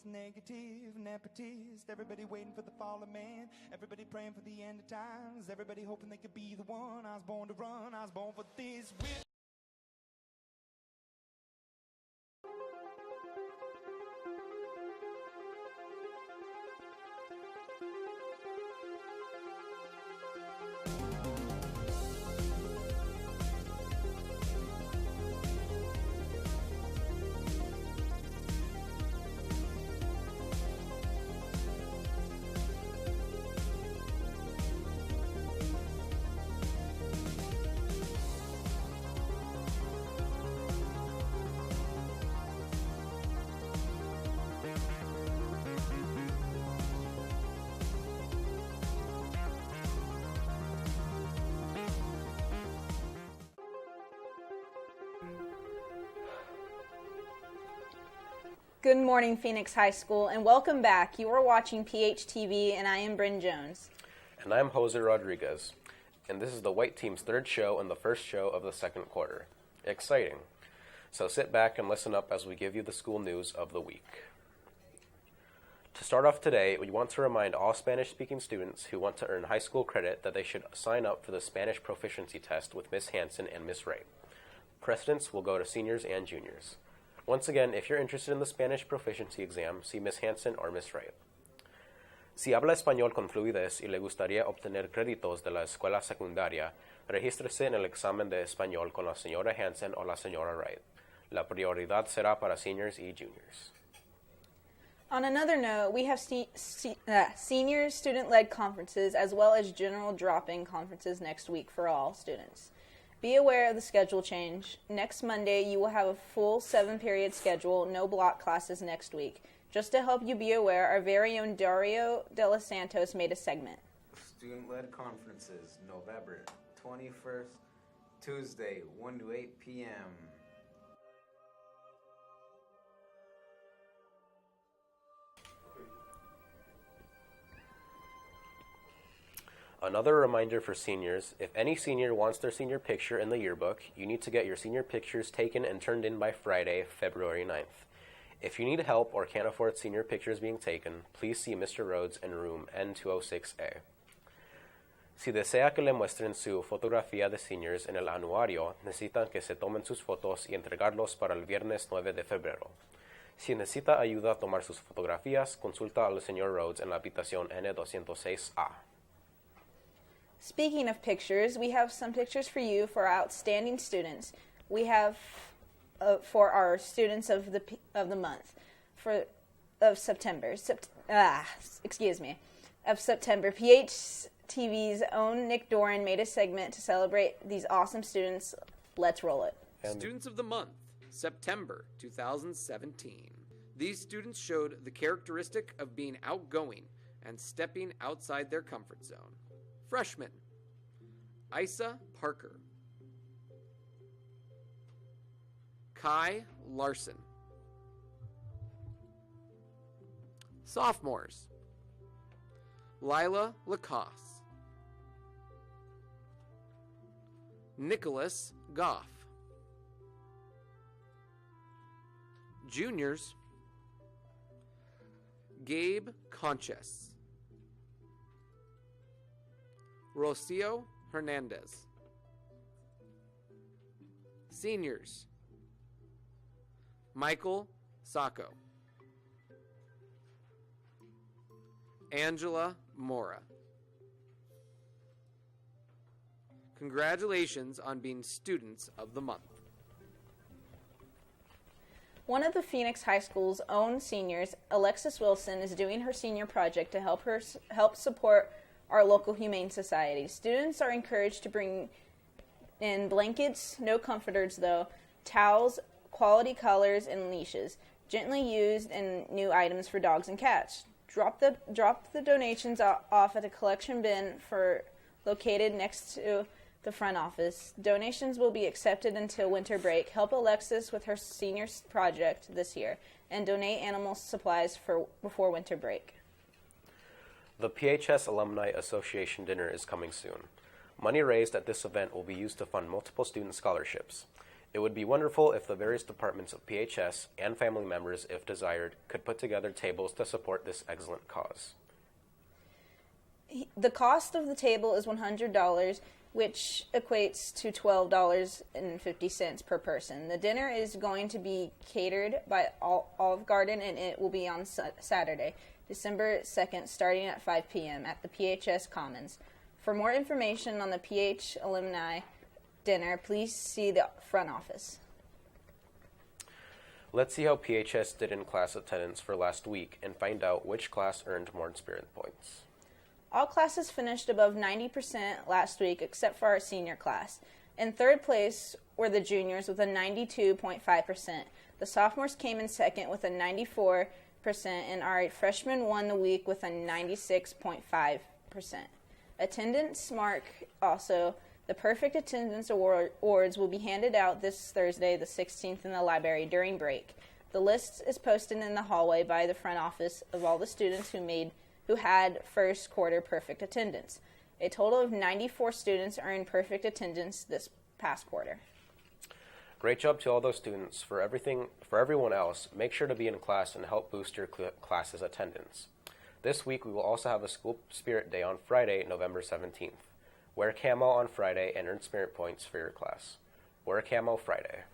Negative, nepotist, everybody waiting for the fall of man, everybody praying for the end of times, everybody hoping they could be the one. I was born to run, I was born for this. Good morning, Phoenix High School, and welcome back. You are watching PHTV, and I am Bryn Jones. And I'm Jose Rodriguez. And this is the White Team's third show and the first show of the second quarter. Exciting. So sit back and listen up as we give you the school news of the week. To start off today, we want to remind all Spanish-speaking students who want to earn high school credit that they should sign up for the Spanish proficiency test with Miss Hanson and Miss Ray. Precedence will go to seniors and juniors. Once again, if you're interested in the Spanish proficiency exam, see Miss Hanson or Miss Ray. Si habla español con fluidez y le gustaría obtener créditos de la escuela secundaria, regístrese en el examen de español con la señora Hanson o la señora Wright. La prioridad será para seniors y juniors. On another note, we have senior student-led conferences as well as general drop-in conferences next week for all students. Be aware of the schedule change. Next Monday, you will have a full 7-period schedule, no block classes next week. Just to help you be aware, our very own Dario De Los Santos made a segment. Student-led conferences, November 21st, Tuesday, 1 to 8 p.m. Another reminder for seniors, if any senior wants their senior picture in the yearbook, you need to get your senior pictures taken and turned in by Friday, February 9th. If you need help or can't afford senior pictures being taken, please see Mr. Rhodes in room N206A. Si desea que le muestren su fotografía de seniors en el anuario, necesitan que se tomen sus fotos y entregarlos para el viernes 9 de febrero. Si necesita ayuda a tomar sus fotografías, consulta al Sr. Rhodes en la habitación N206A. Speaking of pictures, we have some pictures for you for our outstanding students. We have for our students of the month of September. Of September. PHTV's own Nick Doran made a segment to celebrate these awesome students. Let's roll it. Students of the month, September 2017. These students showed the characteristic of being outgoing and stepping outside their comfort zone. Freshman, Isa Parker. Kai Larson. Sophomores, Lila Lacoste. Nicholas Goff. Juniors, Gabe Conches. Rocio Hernandez. Seniors, Michael Sacco. Angela Mora. Congratulations on being Students of the Month. One of the Phoenix High School's own seniors, Alexis Wilson, is doing her senior project to help support our local humane society. Students are encouraged to bring in blankets, no comforters though, towels, quality collars, and leashes, gently used and new items for dogs and cats. Drop the donations off at a collection bin located next to the front office. Donations will be accepted until winter break. Help Alexis with her senior project this year and donate animal supplies before winter break. The PHS Alumni Association dinner is coming soon. Money raised at this event will be used to fund multiple student scholarships. It would be wonderful if the various departments of PHS and family members, if desired, could put together tables to support this excellent cause. The cost of the table is $100, which equates to $12.50 per person. The dinner is going to be catered by Olive Garden, and it will be on Saturday, December 2nd, starting at 5 p.m. at the PHS Commons. For more information on the PH alumni dinner, please see the front office. Let's see how PHS did in class attendance for last week and find out which class earned more experience points. All classes finished above 90% last week except for our senior class. In third place were the juniors with a 92.5%. The sophomores came in second with a 94%, and our freshmen won the week with a 96.5%. Attendance mark also. The Perfect Attendance Awards will be handed out this Thursday, the 16th, in the library during break. The list is posted in the hallway by the front office of all the students who had first quarter perfect attendance. A total of 94 students earned perfect attendance this past quarter. Great job to all those students. For everyone else, make sure to be in class and help boost your class's attendance. This week we will also have a School Spirit Day on Friday, November 17th. Wear camo on Friday and earn spirit points for your class. Wear camo Friday.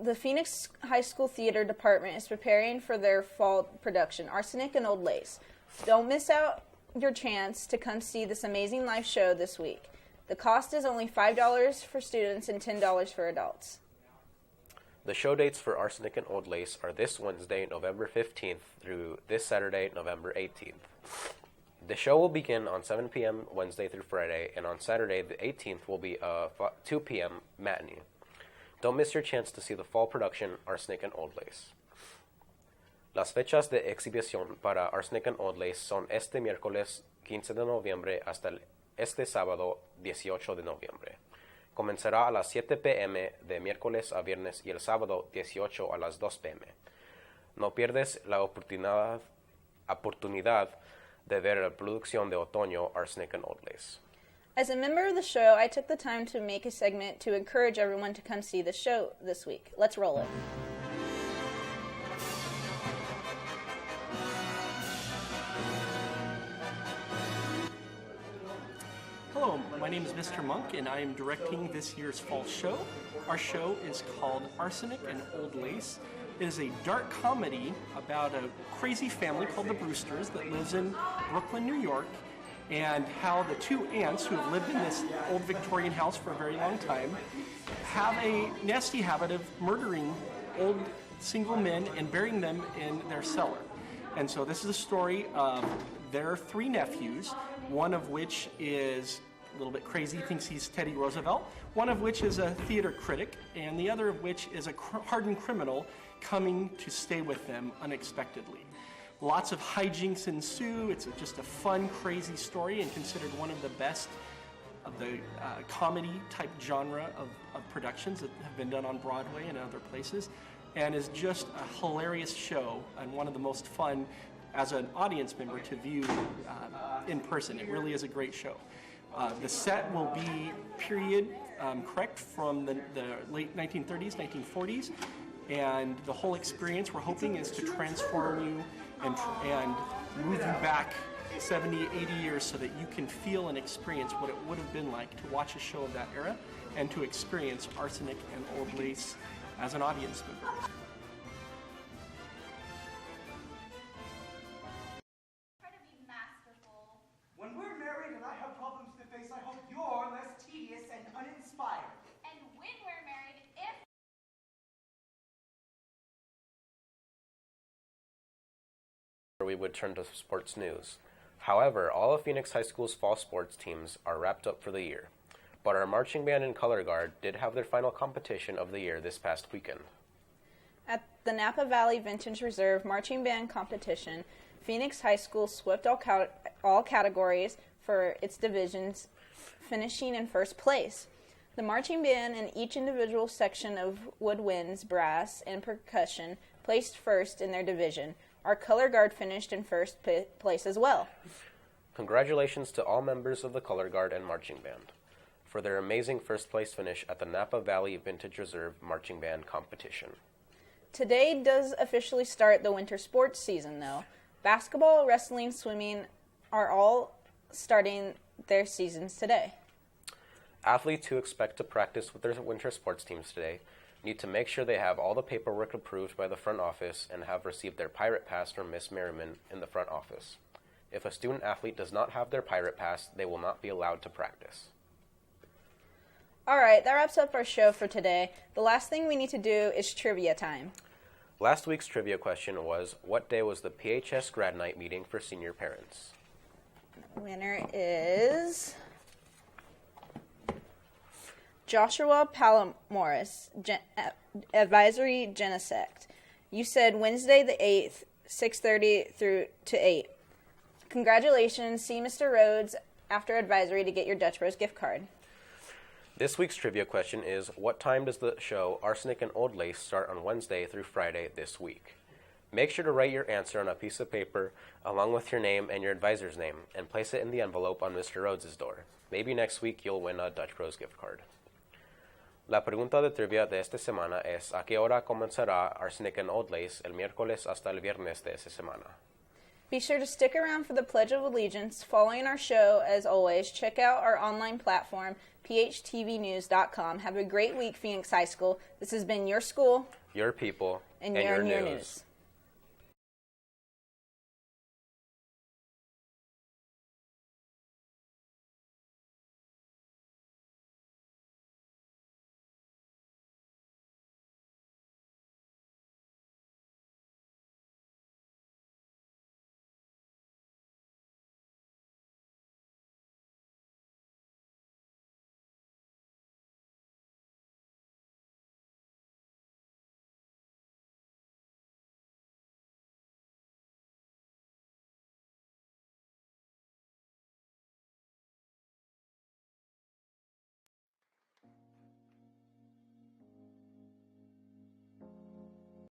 The Phoenix High School Theater Department is preparing for their fall production, Arsenic and Old Lace. Don't miss out your chance to come see this amazing live show this week. The cost is only $5 for students and $10 for adults. The show dates for Arsenic and Old Lace are this Wednesday, November 15th through this Saturday, November 18th. The show will begin on 7 p.m. Wednesday through Friday, and on Saturday, the 18th, will be a 2 p.m. matinee. Don't miss your chance to see the fall production, Arsenic and Old Lace. Las fechas de exhibición para Arsenic and Old Lace son este miércoles 15 de noviembre hasta este sábado 18 de noviembre. Comenzará a las 7 p.m. de miércoles a viernes y el sábado 18 a las 2 p.m. No pierdes la oportunidad de ver la producción de otoño Arsenic and Old Lace. As a member of the show, I took the time to make a segment to encourage everyone to come see the show this week. Let's roll it. Hello, my name is Mr. Monk, and I am directing this year's fall show. Our show is called Arsenic and Old Lace. It is a dark comedy about a crazy family called the Brewsters that lives in Brooklyn, New York, and how the two aunts who have lived in this old Victorian house for a very long time have a nasty habit of murdering old single men and burying them in their cellar. And so this is a story of their three nephews, one of which is a little bit crazy, thinks he's Teddy Roosevelt, one of which is a theater critic, and the other of which is a hardened criminal coming to stay with them unexpectedly. Lots of hijinks ensue. It's just a fun, crazy story and considered one of the best of the comedy-type genre of productions that have been done on Broadway and other places, and is just a hilarious show and one of the most fun as an audience member to view in person. It really is a great show. The set will be period correct from the late 1930s, 1940s, and the whole experience, we're hoping, is to transform you and move you back 70, 80 years so that you can feel and experience what it would have been like to watch a show of that era and to experience Arsenic and Old Lace as an audience member. When we're married and I have problems to face, I hope you're less tedious and uninspired. And when we're married, if we would turn to sports news. However, all of Phoenix High School's fall sports teams are wrapped up for the year. But our marching band and color guard did have their final competition of the year this past weekend. At the Napa Valley Vintage Reserve Marching Band Competition, Phoenix High School swept all categories for its divisions, finishing in first place. The marching band in each individual section of woodwinds, brass, and percussion placed first in their division. Our color guard finished in first place as well. Congratulations to all members of the color guard and marching band. for their amazing first-place finish at the Napa Valley Vintage Reserve Marching Band Competition. Today does officially start the winter sports season, though. Basketball, wrestling, swimming are all starting their seasons today. Athletes who expect to practice with their winter sports teams today need to make sure they have all the paperwork approved by the front office and have received their pirate pass from Miss Merriman in the front office. If a student athlete does not have their pirate pass, they will not be allowed to practice. All right, that wraps up our show for today. The last thing we need to do is trivia time. Last week's trivia question was, what day was the PHS grad night meeting for senior parents? Winner is Joshua Palamoris, Advisory Genesect. You said Wednesday the 8th, 6:30 through to 8. Congratulations. See Mr. Rhodes after advisory to get your Dutch Bros gift card. This week's trivia question is, what time does the show Arsenic and Old Lace start on Wednesday through Friday this week? Make sure to write your answer on a piece of paper along with your name and your advisor's name and place it in the envelope on Mr. Rhodes' door. Maybe next week you'll win a Dutch Bros gift card. La pregunta de trivia de esta semana es, ¿a qué hora comenzará Arsenic and Old Lace el miércoles hasta el viernes de esta semana? Be sure to stick around for the Pledge of Allegiance. Following our show, as always, check out our online platform, PHTVnews.com. Have a great week, Phoenix High School. This has been your school. Your people. And your news.